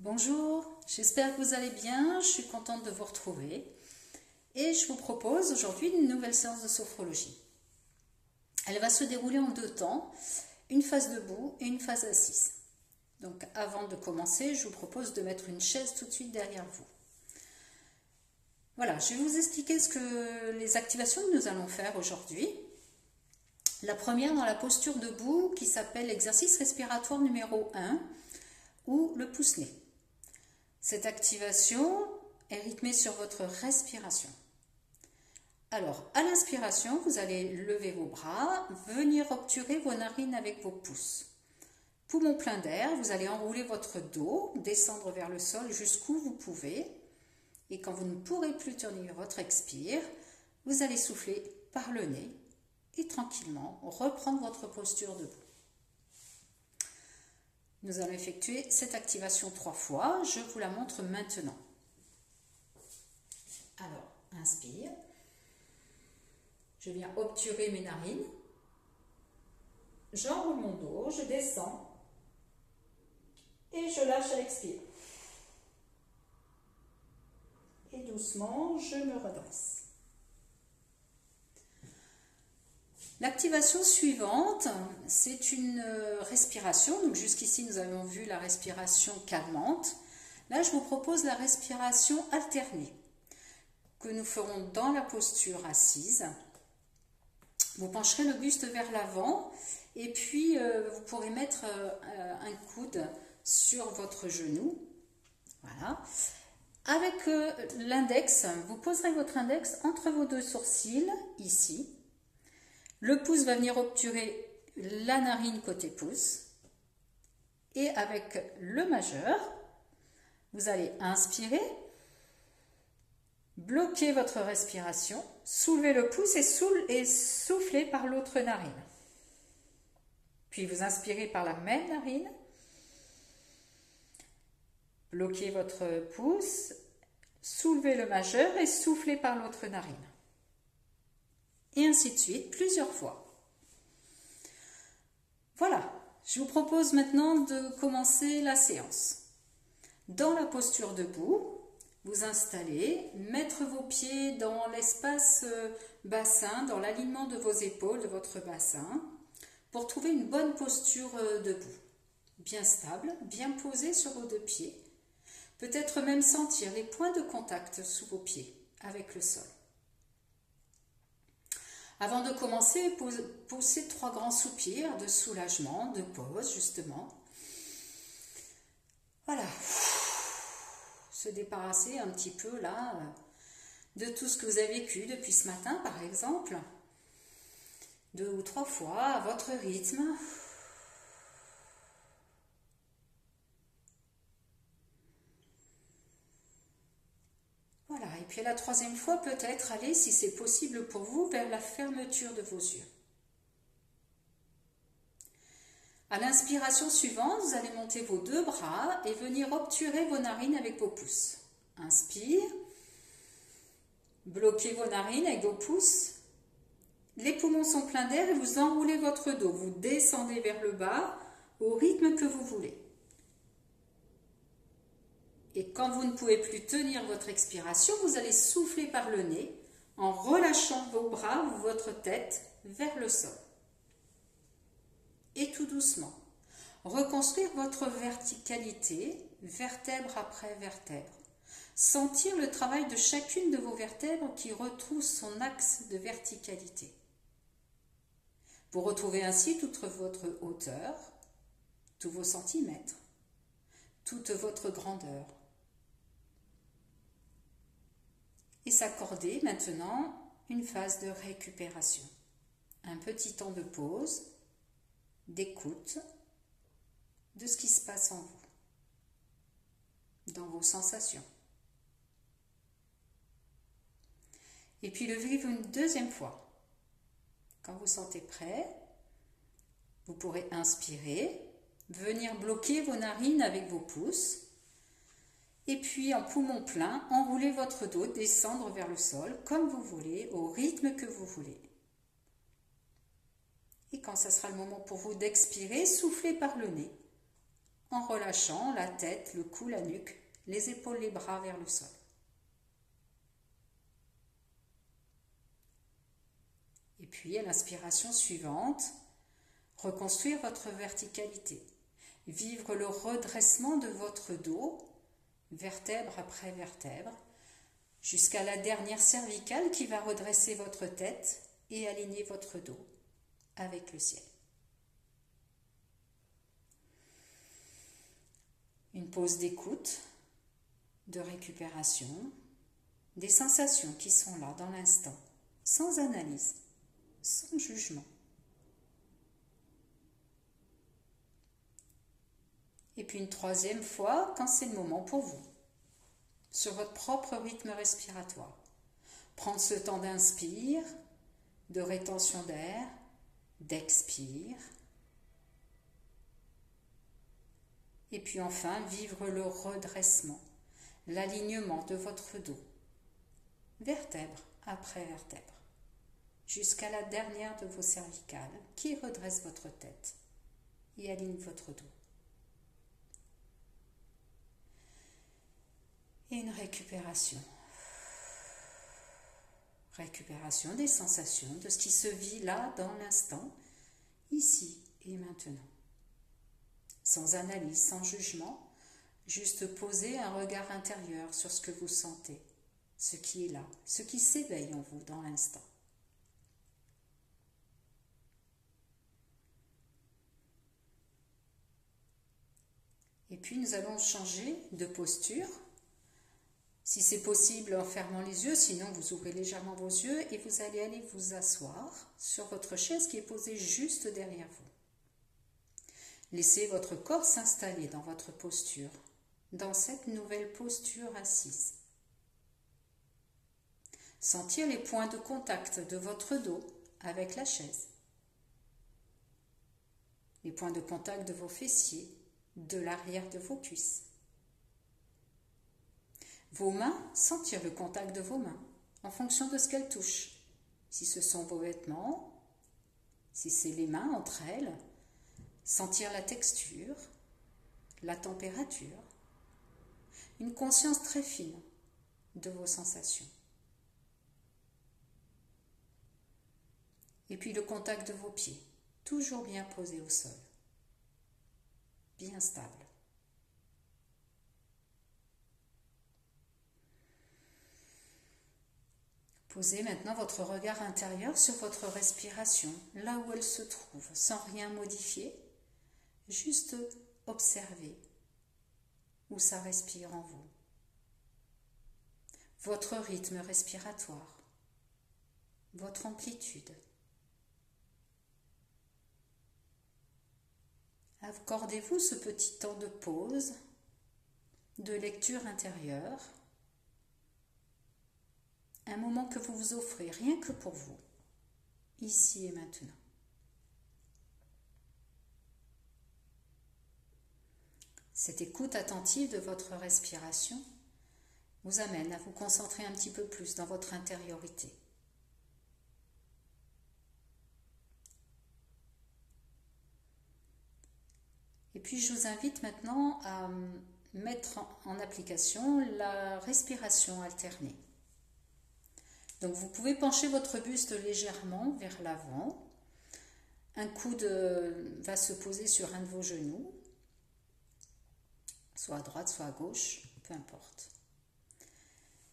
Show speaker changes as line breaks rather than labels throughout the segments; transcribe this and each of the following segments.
Bonjour, j'espère que vous allez bien, je suis contente de vous retrouver et je vous propose aujourd'hui une nouvelle séance de sophrologie. Elle va se dérouler en deux temps, une phase debout et une phase assise. Donc avant de commencer, je vous propose de mettre une chaise tout de suite derrière vous. Voilà, je vais vous expliquer les activations que nous allons faire aujourd'hui. La première dans la posture debout qui s'appelle l'exercice respiratoire numéro 1 ou le pouce-nez. Cette activation est rythmée sur votre respiration. Alors, à l'inspiration, vous allez lever vos bras, venir obturer vos narines avec vos pouces. Poumon plein d'air, vous allez enrouler votre dos, descendre vers le sol jusqu'où vous pouvez. Et quand vous ne pourrez plus tenir votre expire, vous allez souffler par le nez et tranquillement reprendre votre posture debout. Nous allons effectuer cette activation 3 fois. Je vous la montre maintenant. Alors, inspire. Je viens obturer mes narines. J'enroule mon dos, je descends. Et je lâche à l'expire. Et doucement, je me redresse. L'activation suivante, c'est une respiration. Donc jusqu'ici, nous avons vu la respiration calmante. Là, je vous propose la respiration alternée que nous ferons dans la posture assise. Vous pencherez le buste vers l'avant et puis vous pourrez mettre un coude sur votre genou. Voilà. Avec l'index, vous poserez votre index entre vos deux sourcils, ici. Le pouce va venir obturer la narine côté pouce. Et avec le majeur, vous allez inspirer, bloquer votre respiration, soulever le pouce et souffler par l'autre narine. Puis vous inspirez par la même narine, bloquez votre pouce, soulevez le majeur et soufflez par l'autre narine. Et ainsi de suite, plusieurs fois. Voilà, je vous propose maintenant de commencer la séance. Dans la posture debout, vous installez, mettre vos pieds dans l'espace bassin, dans l'alignement de vos épaules, de votre bassin, pour trouver une bonne posture debout. Bien stable, bien posée sur vos deux pieds. Peut-être même sentir les points de contact sous vos pieds avec le sol. Avant de commencer, poussez 3 grands soupirs de soulagement, de pause justement. Voilà. Se débarrasser un petit peu là de tout ce que vous avez vécu depuis ce matin par exemple. 2 ou 3 fois à votre rythme. Voilà, et puis à la 3e fois, peut-être aller, si c'est possible pour vous, vers la fermeture de vos yeux. À l'inspiration suivante, vous allez monter vos 2 bras et venir obturer vos narines avec vos pouces. Inspire, bloquez vos narines avec vos pouces. Les poumons sont pleins d'air et vous enroulez votre dos. Vous descendez vers le bas au rythme que vous voulez. Et quand vous ne pouvez plus tenir votre expiration, vous allez souffler par le nez en relâchant vos bras ou votre tête vers le sol. Et tout doucement, reconstruire votre verticalité, vertèbre après vertèbre. Sentir le travail de chacune de vos vertèbres qui retrouve son axe de verticalité. Vous retrouvez ainsi toute votre hauteur, tous vos centimètres, toute votre grandeur. Et s'accorder maintenant une phase de récupération. Un petit temps de pause, d'écoute de ce qui se passe en vous, dans vos sensations. Et puis le vivre une 2e fois. Quand vous sentez prêt, vous pourrez inspirer, venir bloquer vos narines avec vos pouces. Et puis, en poumon plein, enroulez votre dos, descendre vers le sol, comme vous voulez, au rythme que vous voulez. Et quand ce sera le moment pour vous d'expirer, soufflez par le nez. en relâchant la tête, le cou, la nuque, les épaules, les bras vers le sol. Et puis à l'inspiration suivante, reconstruire votre verticalité. Vivre le redressement de votre dos, vertèbre après vertèbre, jusqu'à la dernière cervicale qui va redresser votre tête et aligner votre dos avec le ciel. Une pause d'écoute, de récupération, des sensations qui sont là dans l'instant, sans analyse, sans jugement. Et puis une troisième fois, quand c'est le moment pour vous, sur votre propre rythme respiratoire. Prendre ce temps d'inspire, de rétention d'air, d'expire. Et puis enfin, vivre le redressement, l'alignement de votre dos, vertèbre après vertèbre, jusqu'à la dernière de vos cervicales qui redresse votre tête et aligne votre dos. Et une récupération. Récupération des sensations, de ce qui se vit là dans l'instant, ici et maintenant. Sans analyse, sans jugement, juste poser un regard intérieur sur ce que vous sentez, ce qui est là, ce qui s'éveille en vous dans l'instant. Et puis nous allons changer de posture. Si c'est possible en fermant les yeux, sinon vous ouvrez légèrement vos yeux et vous allez aller vous asseoir sur votre chaise qui est posée juste derrière vous. Laissez votre corps s'installer dans votre posture, dans cette nouvelle posture assise. Sentir les points de contact de votre dos avec la chaise. Les points de contact de vos fessiers, de l'arrière de vos cuisses. Vos mains, sentir le contact de vos mains en fonction de ce qu'elles touchent. Si ce sont vos vêtements, si c'est les mains entre elles, sentir la texture, la température, une conscience très fine de vos sensations. Et puis le contact de vos pieds, toujours bien posé au sol, bien stable. Posez maintenant votre regard intérieur sur votre respiration, là où elle se trouve, sans rien modifier, juste observer où ça respire en vous. Votre rythme respiratoire, votre amplitude. Accordez-vous ce petit temps de pause, de lecture intérieure, un moment que vous vous offrez rien que pour vous, ici et maintenant. Cette écoute attentive de votre respiration vous amène à vous concentrer un petit peu plus dans votre intériorité. Et puis je vous invite maintenant à mettre en application la respiration alternée. Donc vous pouvez pencher votre buste légèrement vers l'avant. Un coude va se poser sur un de vos genoux, soit à droite, soit à gauche, peu importe.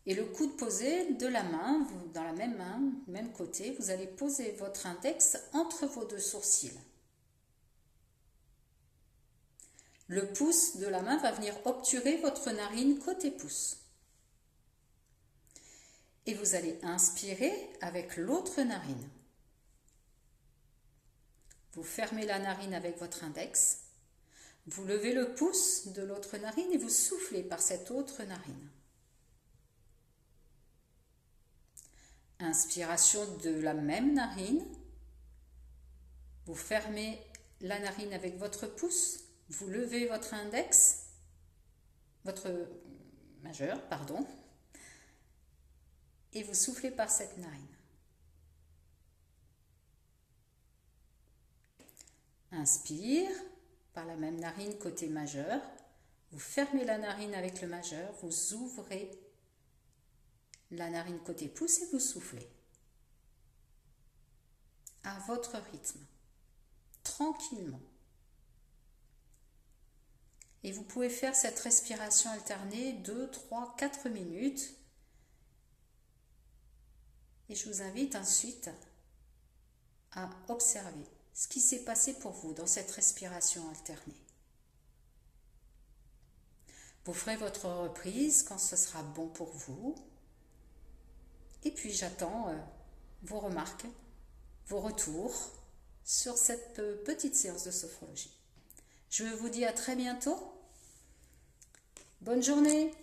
Et le coude posé de la main, dans la même main, même côté, vous allez poser votre index entre vos deux sourcils. Le pouce de la main va venir obturer votre narine côté pouce. Et vous allez inspirer avec l'autre narine. Vous fermez la narine avec votre index. Vous levez le pouce de l'autre narine et vous soufflez par cette autre narine. Inspiration de la même narine. Vous fermez la narine avec votre pouce. Vous levez votre index, votre majeur, pardon, et vous soufflez par cette narine. Inspire, par la même narine côté majeur. Vous fermez la narine avec le majeur, vous ouvrez la narine côté pouce et vous soufflez. À votre rythme, tranquillement. Et vous pouvez faire cette respiration alternée 2, 3, 4 minutes. Et je vous invite ensuite à observer ce qui s'est passé pour vous dans cette respiration alternée. Vous ferez votre reprise quand ce sera bon pour vous. Et puis j'attends vos remarques, vos retours sur cette petite séance de sophrologie. Je vous dis à très bientôt. Bonne journée.